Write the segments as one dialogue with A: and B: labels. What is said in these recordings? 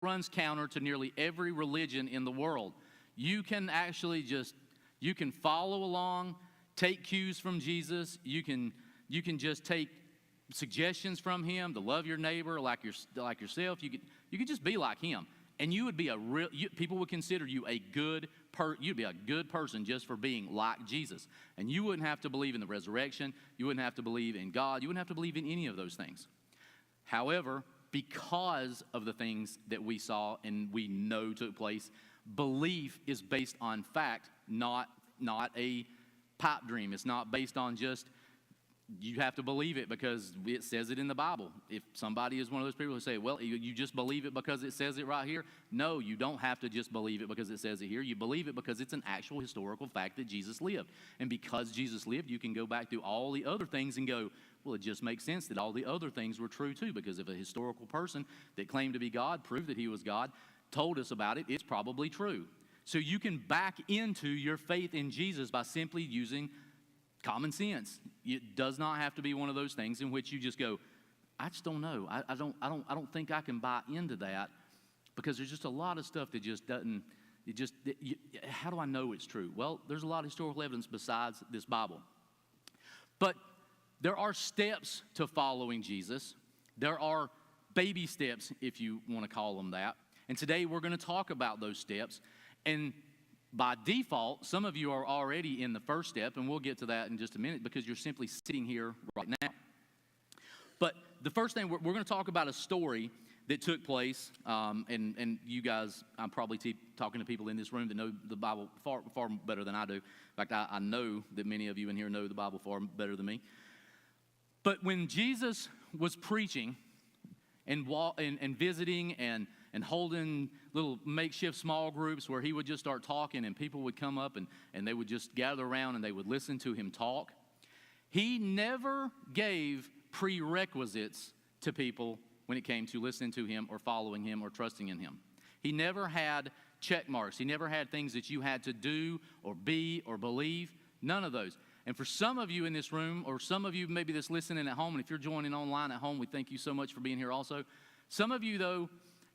A: runs counter to nearly every religion in the world. You can actually you can follow along, take cues from Jesus. You can just take suggestions from him to love your neighbor like yourself. You could just be like him, and you would be people would consider you you'd be a good person just for being like Jesus. And you wouldn't have to believe in the resurrection. You wouldn't have to believe in God. You wouldn't have to believe in any of those things. However, because of the things that we saw and we know took place, belief is based on fact, not a pipe dream. It's not based on just, you have to believe it because it says it in the Bible. If somebody is one of those people who say, well, you just believe it because it says it right here. No, you don't have to just believe it because it says it here. You believe it because it's an actual historical fact that Jesus lived. And because Jesus lived, you can go back through all the other things and go, well, it just makes sense that all the other things were true too, because if a historical person that claimed to be God, proved that he was God, told us about it, it's probably true. So you can back into your faith in Jesus by simply using common sense. It does not have to be one of those things in which you just go, I just don't know. I don't think I can buy into that, because there's just a lot of stuff that just doesn't. How do I know it's true? Well, there's a lot of historical evidence besides this Bible. But there are steps to following Jesus. There are baby steps, if you want to call them that. And today we're going to talk about those steps. And by default, some of you are already in the first step, and we'll get to that in just a minute because you're simply sitting here right now. But the first thing, we're going to talk about a story that took place, and you guys, I'm probably talking to people in this room that know the Bible far better than I do. In fact, I know that many of you in here know the Bible far better than me. But when Jesus was preaching and visiting and holding little makeshift small groups where he would just start talking and people would come up and they would just gather around and they would listen to him talk, he never gave prerequisites to people when it came to listening to him or following him or trusting in him. He never had check marks. He never had things that you had to do or be or believe. None of those. And for some of you in this room, or some of you maybe that's listening at home, and if you're joining online at home, we thank you so much for being here also. Some of you, though,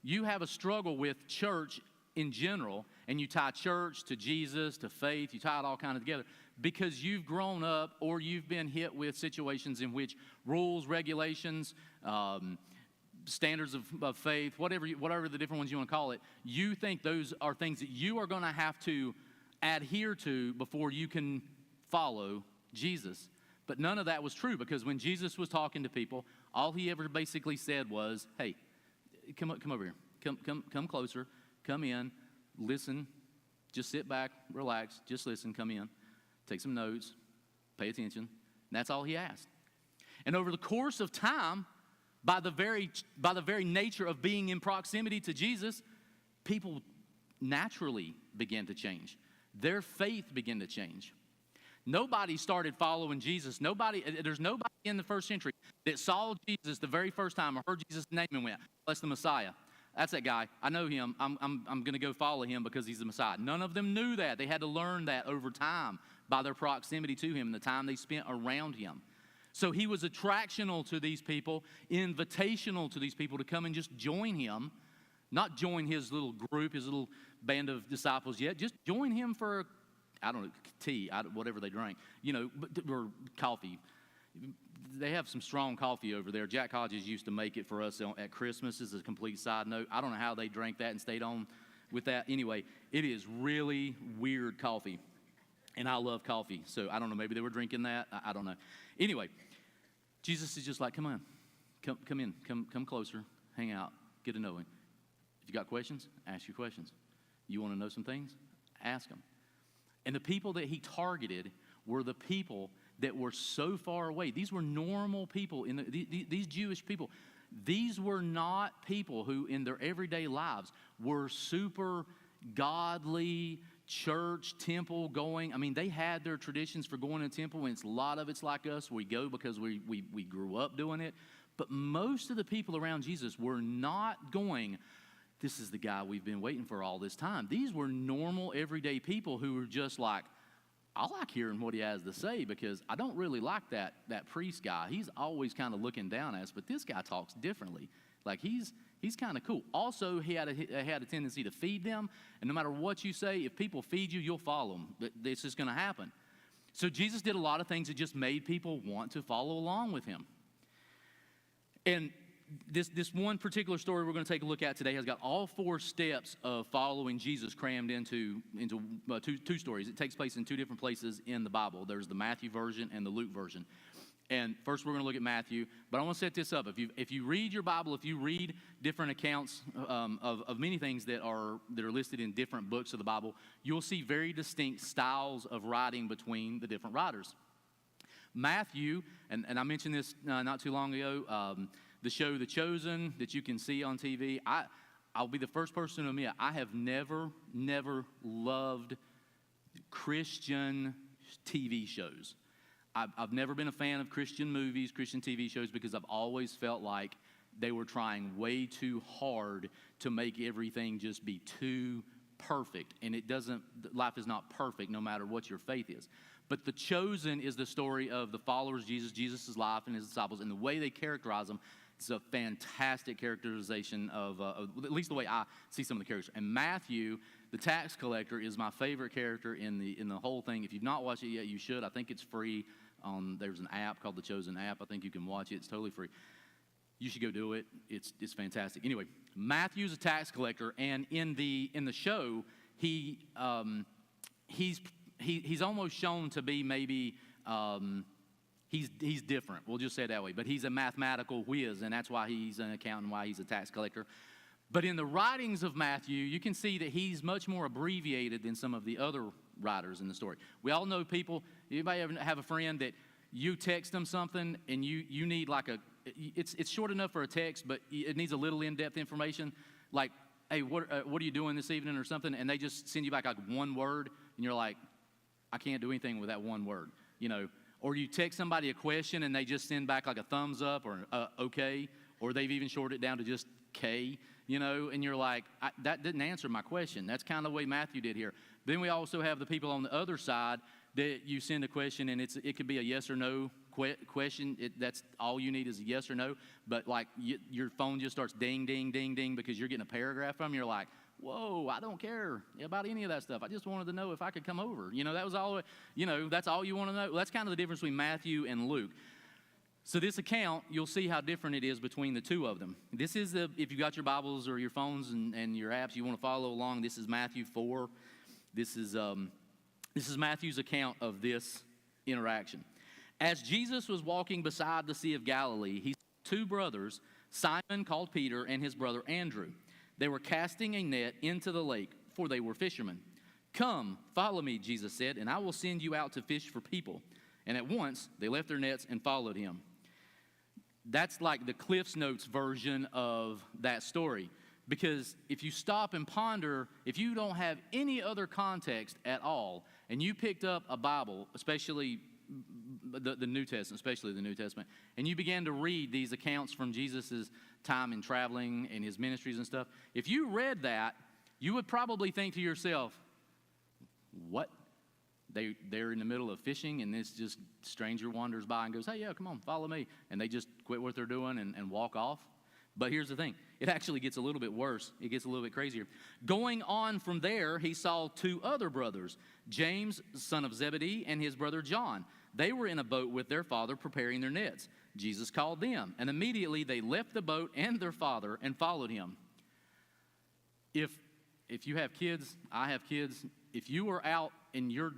A: you have a struggle with church in general, and you tie church to Jesus, to faith, you tie it all kind of together because you've grown up or you've been hit with situations in which rules, regulations, standards of faith, whatever the different ones you want to call it, you think those are things that you are going to have to adhere to before you can follow Jesus. But none of that was true, because when Jesus was talking to people, all he ever basically said was, hey, come over here. Come closer. Come in. Listen. Just sit back. Relax. Just listen. Come in. Take some notes. Pay attention. And that's all he asked. And over the course of time, by the very nature of being in proximity to Jesus, people naturally began to change. Their faith began to change. Nobody started following Jesus. There's nobody in the first century that saw Jesus the very first time or heard Jesus' name and went, that's the Messiah. That's that guy. I know him. I'm going to go follow him because he's the Messiah. None of them knew that. They had to learn that over time by their proximity to him and the time they spent around him. So he was attractional to these people, invitational to these people to come and just join him, not join his little group, his little band of disciples yet. Just join him for, I don't know, tea, whatever they drank, or coffee. They have some strong coffee over there. Jack Hodges used to make it for us at Christmas as a complete side note. I don't know how they drank that and stayed on with that. Anyway, it is really weird coffee, and I love coffee. So I don't know, maybe they were drinking that. I don't know. Anyway, Jesus is just like, come on, come in, come closer, hang out, get to know him. If you got questions, ask your questions. You want to know some things? Ask them. And the people that he targeted were the people that were so far away. These were normal people, these Jewish people. These were not people who in their everyday lives were super godly, church, temple going. I mean, they had their traditions for going to temple, and a lot of it's like us. We go because we grew up doing it. But most of the people around Jesus were not going, this is the guy we've been waiting for all this time. These were normal, everyday people who were just like, I like hearing what he has to say because I don't really like that priest guy. He's always kind of looking down at us, but this guy talks differently. Like he's He's kind of cool. Also, he had a tendency to feed them, and no matter what you say, if people feed you, you'll follow them. This is going to happen. So Jesus did a lot of things that just made people want to follow along with him. And this one particular story we're going to take a look at today has got all 4 steps of following Jesus crammed into two stories. It takes place in 2 different places in the Bible. There's the Matthew version and the Luke version. And first we're going to look at Matthew, but I want to set this up. If you read your Bible, if you read different accounts of many things that are listed in different books of the Bible, you'll see very distinct styles of writing between the different writers. Matthew, and I mentioned this not too long ago, the show The Chosen that you can see on TV, I'll be the first person to admit, I have never loved Christian TV shows. I've never been a fan of Christian movies, Christian TV shows, because I've always felt like they were trying way too hard to make everything just be too perfect. And life is not perfect no matter what your faith is. But The Chosen is the story of the followers of Jesus' life and his disciples, and the way they characterize them. It's a fantastic characterization of at least the way I see some of the characters. And Matthew, the tax collector, is my favorite character in the whole thing. If you've not watched it yet, you should. I think it's free. There's an app called The Chosen app. I think you can watch it. It's totally free. You should go do it. It's fantastic. Anyway, Matthew's a tax collector, and in the show, he's almost shown to be maybe he's different. We'll just say it that way. But he's a mathematical whiz, and that's why he's an accountant, why he's a tax collector. But in the writings of Matthew, you can see that he's much more abbreviated than some of the other writers in the story. We all know people. Anybody ever have a friend that you text them something and you need like it's short enough for a text, but it needs a little in-depth information, like, hey, what are you doing this evening or something, and they just send you back like one word, and you're like, I can't do anything with that one word, Or you text somebody a question and they just send back like a thumbs up or okay, or they've even shorted it down to just K, and you're like, that didn't answer my question. That's kind of the way Matthew did here. Then we also have the people on the other side that you send a question and it could be a yes or no question. That's all you need is a yes or no. But like your phone just starts ding, ding, ding, ding because you're getting a paragraph from them. You're like, whoa, I don't care about any of that stuff. I just wanted to know if I could come over. That was all, that's all you want to know. That's kind of the difference between Matthew and Luke. So this account, you'll see how different it is between the two of them. This is if you've got your Bibles or your phones and your apps, you want to follow along. This is Matthew 4. This is Matthew's account of this interaction. As Jesus was walking beside the Sea of Galilee, he saw 2 brothers, Simon called Peter and his brother Andrew. They were casting a net into the lake, for they were fishermen. Come, follow me, Jesus said, and I will send you out to fish for people. And at once they left their nets and followed him. That's like the Cliff's Notes version of that story. Because if you stop and ponder, if you don't have any other context at all, and you picked up a Bible, especially the New Testament, and you began to read these accounts from Jesus' time in traveling and his ministries and stuff, if you read that, you would probably think to yourself, what? They're in the middle of fishing, and this just stranger wanders by and goes, hey, yeah, come on, follow me. And they just quit what they're doing and walk off. But here's the thing. It actually gets a little bit worse. It gets a little bit crazier. Going on from there, he saw 2 other brothers, James, son of Zebedee, and his brother John. They were in a boat with their father preparing their nets. Jesus called them, and immediately they left the boat and their father and followed him. If you have kids, I have kids, if you are out and your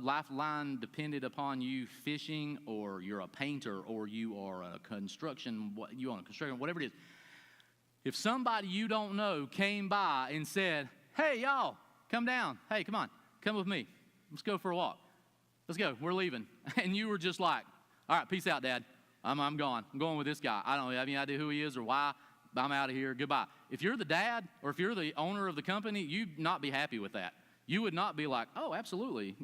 A: lifeline depended upon you fishing, or you're a painter, or you are a whatever it is, if somebody you don't know came by and said, hey, y'all, come down. Hey, come on, come with me. Let's go for a walk. Let's go. We're leaving. And you were just like, all right, peace out, Dad. I'm gone. I'm going with this guy. I don't have any idea who he is or why. I'm out of here. Goodbye. If you're the dad or if you're the owner of the company, you'd not be happy with that. You would not be like, oh, absolutely,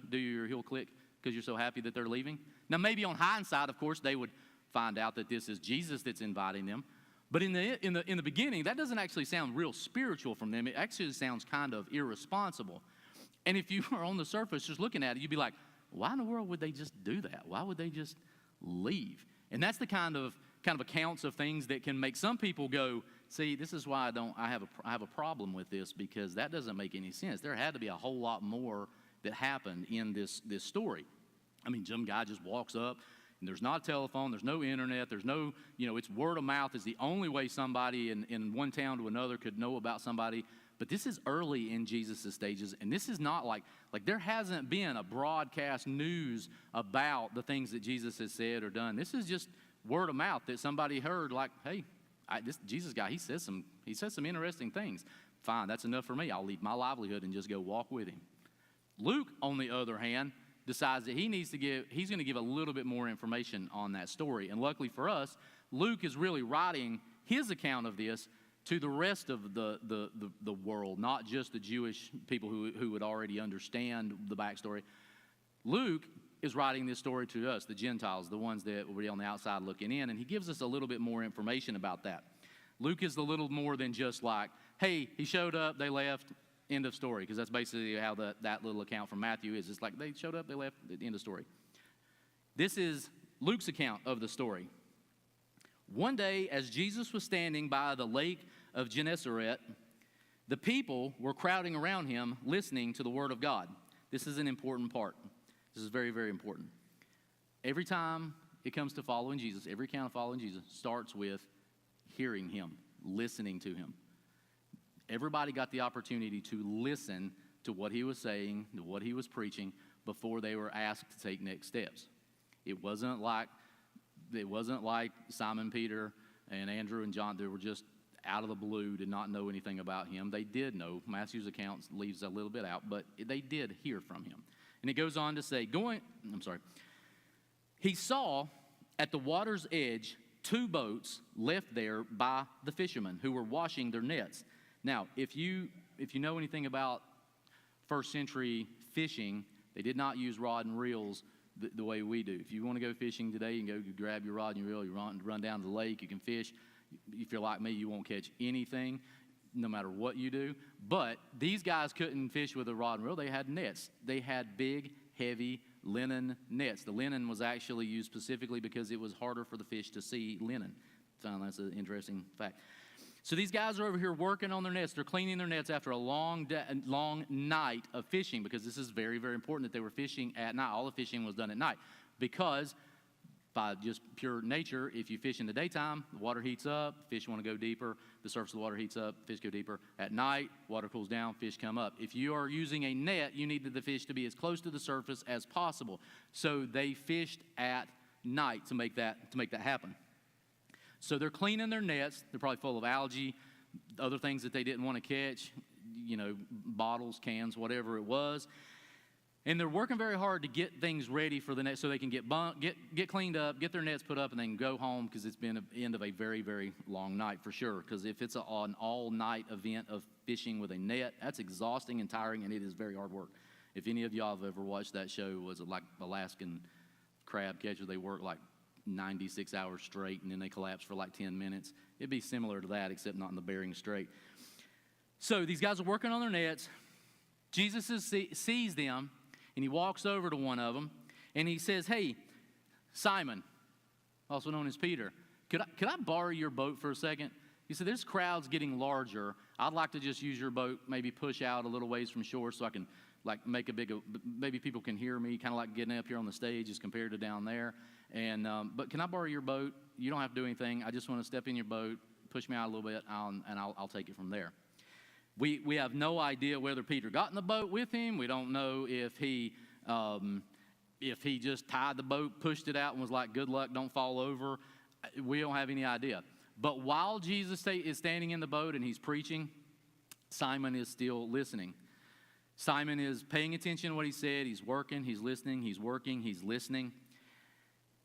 A: do your heel click because you're so happy that they're leaving. Now, maybe on hindsight, of course, they would find out that this is Jesus that's inviting them. But in the beginning, that doesn't actually sound real spiritual from them. It actually sounds kind of irresponsible. And if you are on the surface just looking at it, you'd be like, why in the world would they just do that? Why would they just leave? And that's the kind of accounts of things that can make some people go, see, this is why I have a problem with this, because that doesn't make any sense. There had to be a whole lot more that happened in this story. I mean, some guy just walks up, and there's not a telephone, there's no internet, there's no, it's word of mouth is the only way somebody in one town to another could know about somebody. But this is early in Jesus' stages, and this is not like there hasn't been a broadcast news about the things that Jesus has said or done. This is just word of mouth that somebody heard, like, hey, this Jesus guy, he says some interesting things. Fine, that's enough for me. I'll leave my livelihood and just go walk with him. Luke, on the other hand, decides that he's going to give a little bit more information on that story. And luckily for us, Luke is really writing his account of this to the rest of the world, not just the Jewish people who would already understand the backstory. Luke is writing this story to us, the Gentiles, the ones that were on the outside looking in, and he gives us a little bit more information about that. Luke is a little more than just like, hey, he showed up, they left, end of story, because that's basically how that little account from Matthew is. It's like they showed up, they left, end of story. This is Luke's account of the story. One day, as Jesus was standing by the lake of Gennesaret, the people were crowding around him, listening to the word of God. This is an important part. This is very, very important. Every time it comes to following Jesus, every account of following Jesus starts with hearing him, listening to him. Everybody got the opportunity to listen to what he was saying, to what he was preaching, before they were asked to take next steps. It wasn't like Simon, Peter, and Andrew and John. They were just out of the blue, did not know anything about him. They did know. Matthew's account leaves a little bit out, but they did hear from him. And it goes on to say, he saw at the water's edge 2 boats left there by the fishermen who were washing their nets. Now, if you know anything about first century fishing, they did not use rod and reels the way we do. If you want to go fishing today, you can go grab your rod and your reel, you run down to the lake, you can fish. If you're like me, you won't catch anything, no matter what you do. But these guys couldn't fish with a rod and reel. They had nets. They had big, heavy linen nets. The linen was actually used specifically because it was harder for the fish to see linen. That's an interesting fact. So these guys are over here working on their nets. They're cleaning their nets after a long night of fishing, because this is very, very important that they were fishing at night. All the fishing was done at night, because by just pure nature, if you fish in the daytime, the water heats up, fish want to go deeper, the surface of the water heats up, fish go deeper. At night, water cools down, fish come up. If you are using a net, you needed the fish to be as close to the surface as possible. So they fished at night to make that happen. So they're cleaning their nets. They're probably full of algae, other things that they didn't want to catch, bottles, cans, whatever it was. And they're working very hard to get things ready for the net so they can get cleaned up, get their nets put up, and then go home, because it's been the end of a very, very long night for sure. Because if it's an all-night event of fishing with a net, that's exhausting and tiring, and it is very hard work. If any of y'all have ever watched that show, was it like Alaskan crab catcher? They work like 96 hours straight, and then they collapse for like 10 minutes. It'd be similar to that, except not in the Bering Strait. So these guys are working on their nets. Jesus sees them, and he walks over to one of them, and he says, hey, Simon, also known as Peter, could I borrow your boat for a second? He said, this crowd's getting larger. I'd like to just use your boat, maybe push out a little ways from shore so I can make maybe people can hear me, kind of like getting up here on the stage as compared to down there. And but can I borrow your boat? You don't have to do anything. I just want to step in your boat, push me out a little bit, and I'll take it from there. We have no idea whether Peter got in the boat with him. We don't know if he just tied the boat, pushed it out, and was like, good luck, don't fall over. We don't have any idea. But while Jesus is standing in the boat and he's preaching, Simon is still listening. Simon is paying attention to what he said. He's working, he's listening, he's working, he's listening.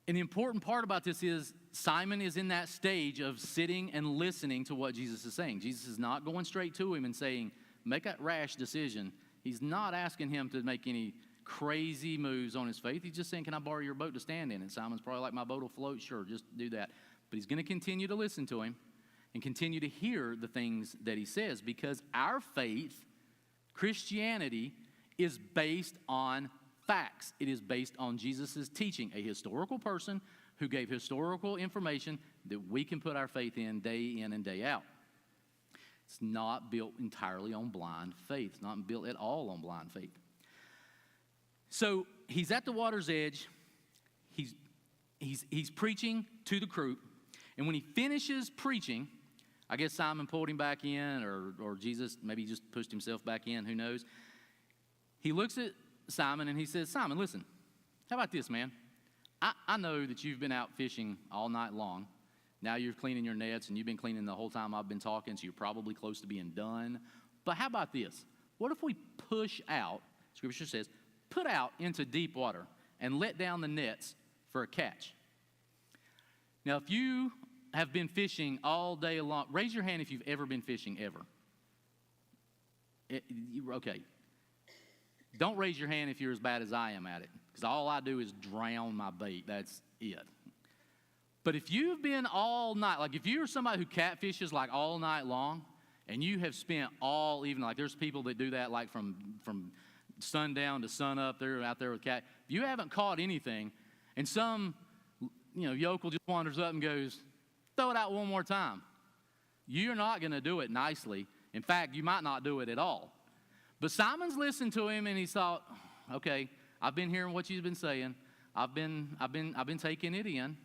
A: And the important part about this is Simon is in that stage of sitting and listening to what Jesus is saying. Jesus is not going straight to him and saying, make a rash decision. He's not asking him to make any crazy moves on his faith. He's just saying, can I borrow your boat to stand in? And Simon's probably like, my boat will float. Sure, just do that. But he's going to continue to listen to him and continue to hear the things that he says, because our faith, Christianity, is based on facts. It is based on Jesus' teaching, a historical person who gave historical information that we can put our faith in and day out. It's not built entirely on blind faith. It's not built at all on blind faith. So he's at the water's edge. He's preaching to the group. And when he finishes preaching, I guess Simon pulled him back in, or Jesus maybe just pushed himself back in, who knows. He looks at Simon and he says, Simon, listen, how about this, man? I know that you've been out fishing all night long. Now you're cleaning your nets, and you've been cleaning the whole time I've been talking, so you're probably close to being done. But how about this? What if we push out, Scripture says, put out into deep water and let down the nets for a catch? Now, if you have been fishing all day long, raise your hand if you've ever been fishing, ever. Okay. Don't raise your hand if you're as bad as I am at it, because all I do is drown my bait. That's it. But if you've been all night, like if you're somebody who catfishes like all night long, and you have spent all evening, like there's people that do that like from sundown to sunup, they're out there with cat. If you haven't caught anything, and some yokel just wanders up and goes, throw it out one more time, you're not going to do it nicely. In fact, you might not do it at all. But Simon's listened to him, and he thought, okay, I've been hearing what you've been saying. I've been taking it in.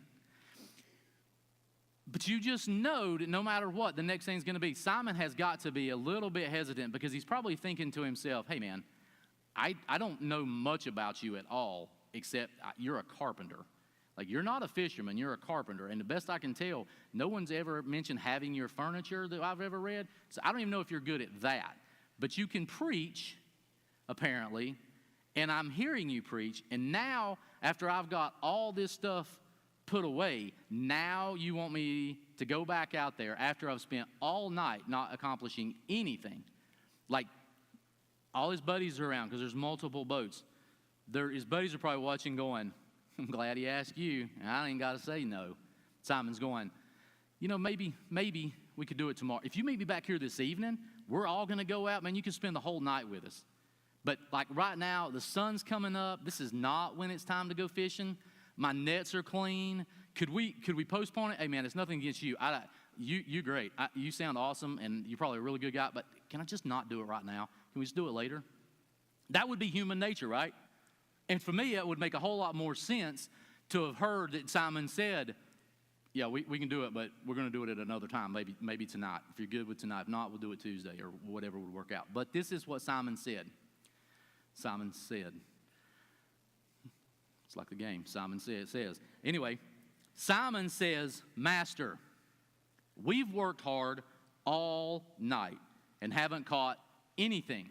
A: But you just know that no matter what the next thing's going to be, Simon has got to be a little bit hesitant, because he's probably thinking to himself, hey, man, I don't know much about you at all, except you're a carpenter. Like, you're not a fisherman, you're a carpenter. And the best I can tell, no one's ever mentioned having your furniture that I've ever read. So I don't even know if you're good at that. But you can preach, apparently, and I'm hearing you preach. And now, after I've got all this stuff put away, now you want me to go back out there after I've spent all night not accomplishing anything. Like, all his buddies are around because there's multiple boats. His buddies are probably watching going, I'm glad he asked you, and I ain't got to say no. Simon's going, maybe we could do it tomorrow. If you meet me back here this evening, we're all going to go out. Man, you can spend the whole night with us. But like right now, the sun's coming up. This is not when it's time to go fishing. My nets are clean. Could we postpone it? Hey, man, it's nothing against you. You're great. You sound awesome, and you're probably a really good guy. But can I just not do it right now? Can we just do it later? That would be human nature, right? And for me, it would make a whole lot more sense to have heard that Simon said, yeah, we can do it, but we're going to do it at another time, maybe tonight. If you're good with tonight, if not, we'll do it Tuesday or whatever would work out. But this is what Simon said. Simon said. It's like the game. Simon says. Anyway, Simon says, Master, we've worked hard all night and haven't caught anything.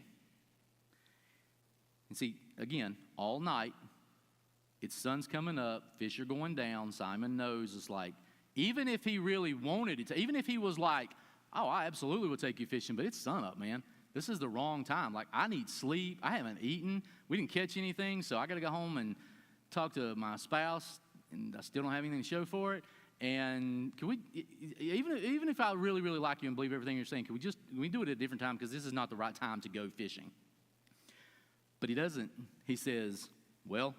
A: And see, again, all night, it's sun's coming up, fish are going down. Simon knows it's like, even if he really wanted it, even if he was like, oh, I absolutely would take you fishing, but it's sun up, man. This is the wrong time. Like, I need sleep. I haven't eaten. We didn't catch anything, so I got to go home and talk to my spouse, and I still don't have anything to show for it. And can we, even if I really, really like you and believe everything you're saying, can we do it at a different time, because this is not the right time to go fishing? But he doesn't. He says, well,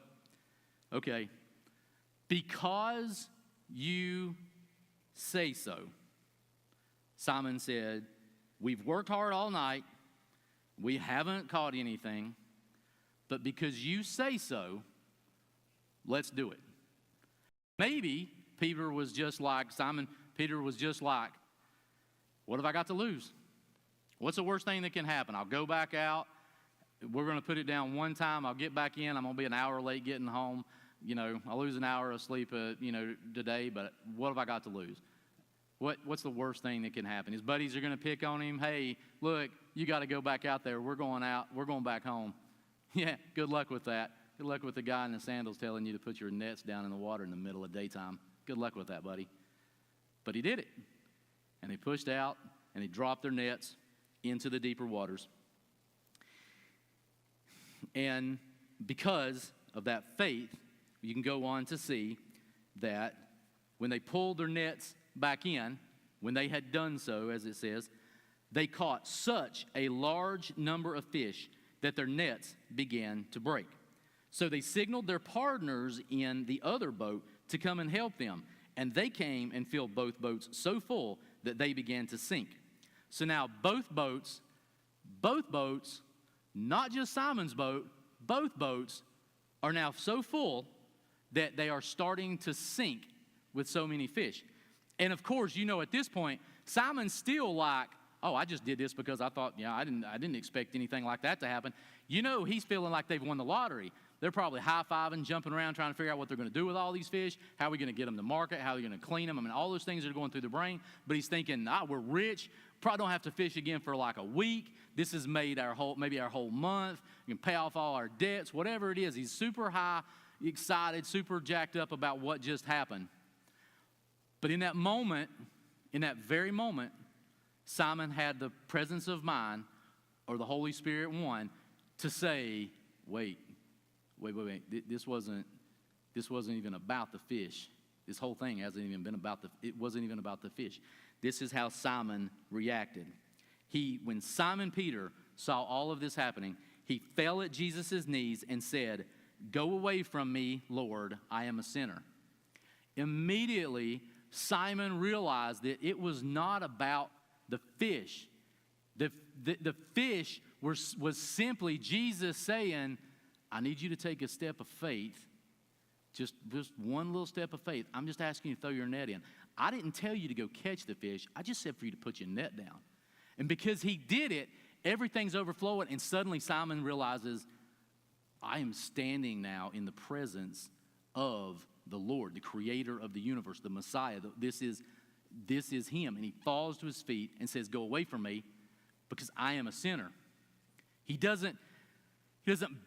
A: okay, because you say so. Simon said, we've worked hard all night. We haven't caught anything. But because you say so, let's do it. Maybe Peter was just like Simon. Peter was just like, what have I got to lose? What's the worst thing that can happen? I'll go back out. We're going to put it down one time. I'll get back in. I'm going to be an hour late getting home. I'll lose an hour of sleep, today, but what have I got to lose? What's the worst thing that can happen? His buddies are going to pick on him. Hey, look, you got to go back out there. We're going out. We're going back home. Yeah, good luck with that. Good luck with the guy in the sandals telling you to put your nets down in the water in the middle of daytime. Good luck with that, buddy. But he did it. And they pushed out, and they dropped their nets into the deeper waters. And because of that faith, you can go on to see that when they pulled their nets back in, when they had done so, as it says, they caught such a large number of fish that their nets began to break. So they signaled their partners in the other boat to come and help them. And they came and filled both boats so full that they began to sink. So now both boats, not just Simon's boat, both boats are now so full that they are starting to sink with so many fish. And of course, at this point, Simon's still like, oh, I just did this because I thought, I didn't expect anything like that to happen. He's feeling like they've won the lottery. They're probably high-fiving, jumping around, trying to figure out what they're going to do with all these fish, how are we going to get them to market, how are we going to clean them. All those things are going through the brain. But he's thinking, we're rich, probably don't have to fish again for like a week. This has made maybe our whole month. We can pay off all our debts, whatever it is. He's super high, excited, super jacked up about what just happened. But in that moment, in that very moment, Simon had the presence of mind, or the Holy Spirit won, to say, wait. This wasn't even about the fish. This whole thing it wasn't even about the fish. This is how Simon reacted. When Simon Peter saw all of this happening, he fell at Jesus' knees and said, "Go away from me, Lord, I am a sinner." Immediately, Simon realized that it was not about the fish. The fish was simply Jesus saying, I need you to take a step of faith, just one little step of faith. I'm just asking you to throw your net in. I didn't tell you to go catch the fish. I just said for you to put your net down. And because he did it, everything's overflowing, and suddenly Simon realizes, I am standing now in the presence of the Lord, the creator of the universe, the Messiah. This is him. And he falls to his feet and says, go away from me because I am a sinner. He doesn't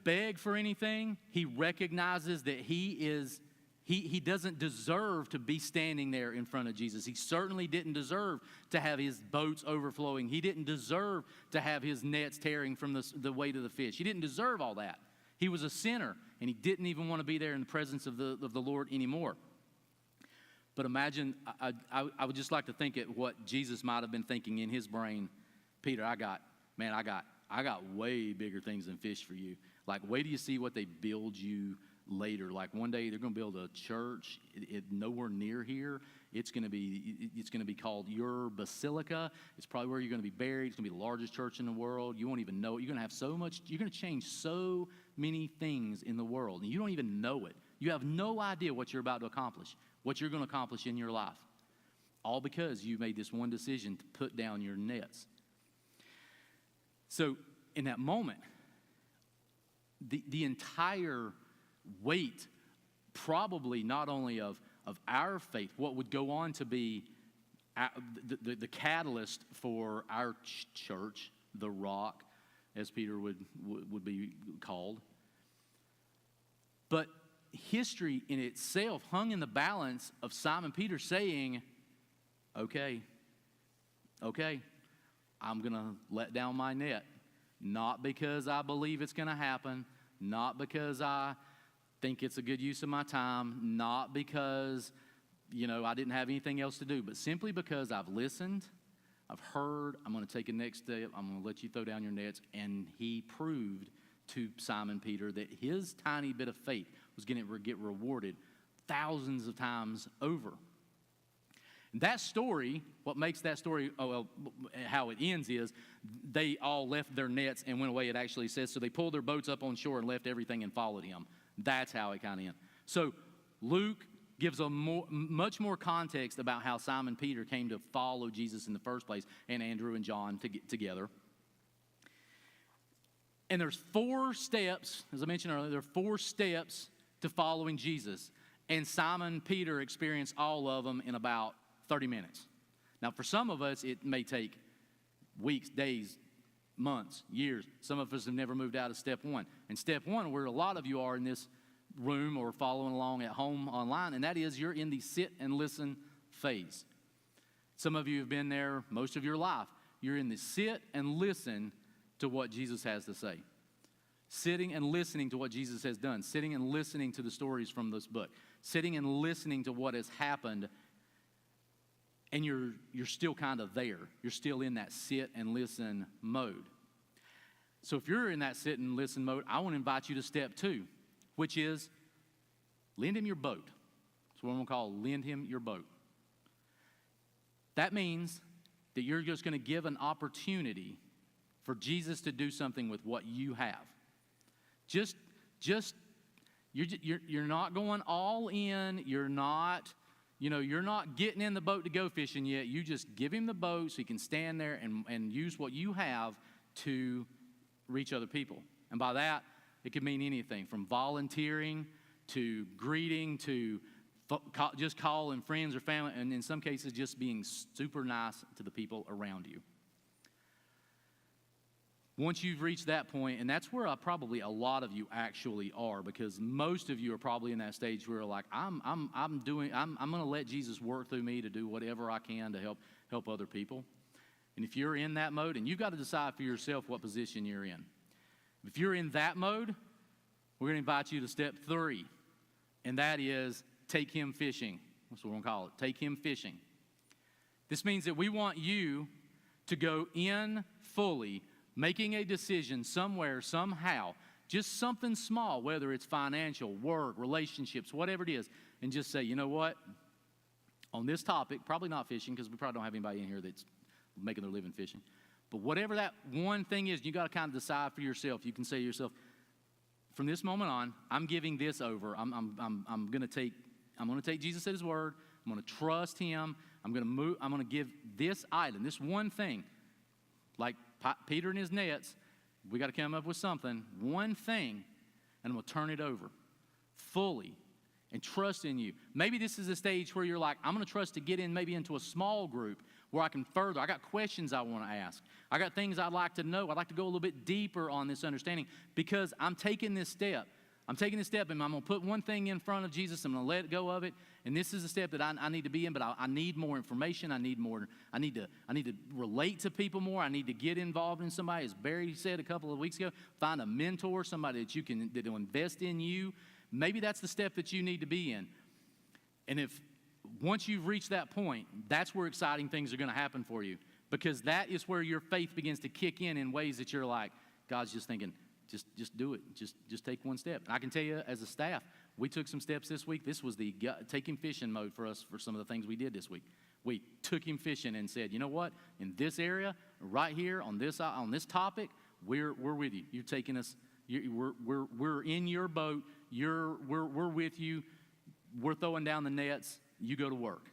A: beg for anything. He recognizes that he doesn't deserve to be standing there in front of Jesus. He certainly didn't deserve to have his boats overflowing. He didn't deserve to have his nets tearing from the weight of the fish. He didn't deserve all that. He was a sinner, and he didn't even want to be there in the presence of the Lord anymore. But imagine, I would just like to think at what Jesus might have been thinking in his brain. Peter, I got way bigger things than fish for you. Like, wait till you see what they build you later. Like, one day they're going to build a church nowhere near here. It's going to be called your basilica. It's probably where you're going to be buried. It's going to be the largest church in the world. You won't even know it. You're going to have so much. You're going to change so many things in the world, and you don't even know it. You have no idea what you're about to accomplish, what you're going to accomplish in your life, all because you made this one decision to put down your nets. So in that moment, the entire weight, probably not only of our faith, what would go on to be the catalyst for our church, the rock, as Peter would be called. But history in itself hung in the balance of Simon Peter saying, okay, I'm going to let down my net. Not because I believe it's going to happen, not because I think it's a good use of my time, not because, I didn't have anything else to do, but simply because I've listened, I've heard, I'm going to take a next step, I'm going to let you throw down your nets. And he proved to Simon Peter that his tiny bit of faith was going to get rewarded thousands of times over. That story, what makes that story, how it ends is they all left their nets and went away, it actually says. So they pulled their boats up on shore and left everything and followed him. That's how it kind of ends. So Luke gives much more context about how Simon Peter came to follow Jesus in the first place, and Andrew and John to get together. And there's 4 steps, as I mentioned earlier, there are 4 steps to following Jesus. And Simon Peter experienced all of them in about 30 minutes. Now, for some of us, it may take weeks, days, months, years. Some of us have never moved out of step 1. And step 1, where a lot of you are in this room or following along at home online, and that is you're in the sit and listen phase. Some of you have been there most of your life. You're in the sit and listen to what Jesus has to say. Sitting and listening to what Jesus has done. Sitting and listening to the stories from this book. Sitting and listening to what has happened. And you're still kind of there. You're still in that sit and listen mode. So if you're in that sit and listen mode, I want to invite you to step 2, which is lend him your boat. That's what I'm going to call lend him your boat. That means that you're just going to give an opportunity for Jesus to do something with what you have. You're not going all in. You're not getting in the boat to go fishing yet. You just give him the boat so he can stand there and use what you have to reach other people. And by that, it could mean anything from volunteering to greeting to just calling friends or family, and in some cases just being super nice to the people around you. Once you've reached that point, and that's where probably a lot of you actually are, because most of you are probably in that stage where like I'm going to let Jesus work through me to do whatever I can to help other people. And if you're in that mode, and you've got to decide for yourself what position you're in. If you're in that mode, we're going to invite you to step 3, and that is take him fishing. That's what we're going to call it. Take him fishing. This means that we want you to go in fully, making a decision somewhere, somehow, just something small, whether it's financial, work, relationships, whatever it is, and just say, you know what? On this topic, probably not fishing, because we probably don't have anybody in here that's making their living fishing. But whatever that one thing is, you got to kind of decide for yourself. You can say to yourself, from this moment on, I'm giving this over. I'm going to take Jesus at his word. I'm going to trust him. I'm going to give this item, this one thing, like Peter and his nets. We got to come up with something, one thing, and I'm going to turn it over fully and trust in you. Maybe this is a stage where you're like, I'm going to trust to get in maybe into a small group where I can further. I got questions I want to ask. I got things I'd like to know. I'd like to go a little bit deeper on this understanding because I'm taking this step. I'm taking this step, and I'm going to put one thing in front of Jesus. I'm going to let go of it, and this is a step that I need to be in, but I need more information. I need to relate to people more. I need to get involved in somebody. As Barry said a couple of weeks ago, find a mentor, somebody that will invest in you. Maybe that's the step that you need to be in. And if once you've reached that point, that's where exciting things are going to happen for you, because that is where your faith begins to kick in ways that you're like, God's just thinking, just do it. Just take one step. And I can tell you, as a staff, we took some steps this week. This was the take him fishing mode for us for some of the things we did this week. We took him fishing and said, you know what? In this area, right here on this topic, we're with you. You're taking us. We're in your boat. We're with you. We're throwing down the nets. You go to work.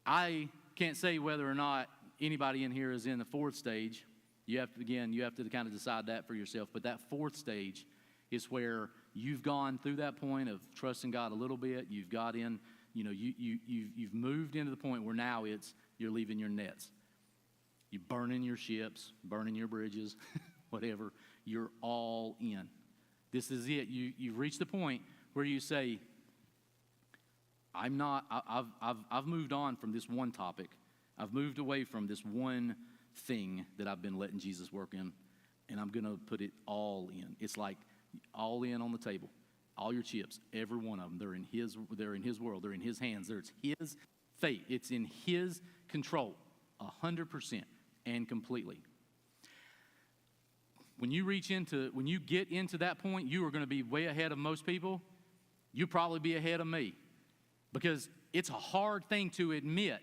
A: I can't say whether or not anybody in here is in the 4th stage. You have to kind of decide that for yourself. But that 4th stage is where you've gone through that point of trusting God a little bit. You've got in, you've moved into the point where now you're leaving your nets. You're burning your ships, burning your bridges, whatever. You're all in. This is it. You've reached the point where you say, I've moved on from this one topic. I've moved away from this one thing that I've been letting Jesus work in, and I'm going to put it all in. It's like all in on the table. All your chips, every one of them, they're in his world. They're in his hands. It's his fate. It's in his control, 100% and completely. When you get into that point, you are going to be way ahead of most people. You'll probably be ahead of me, because it's a hard thing to admit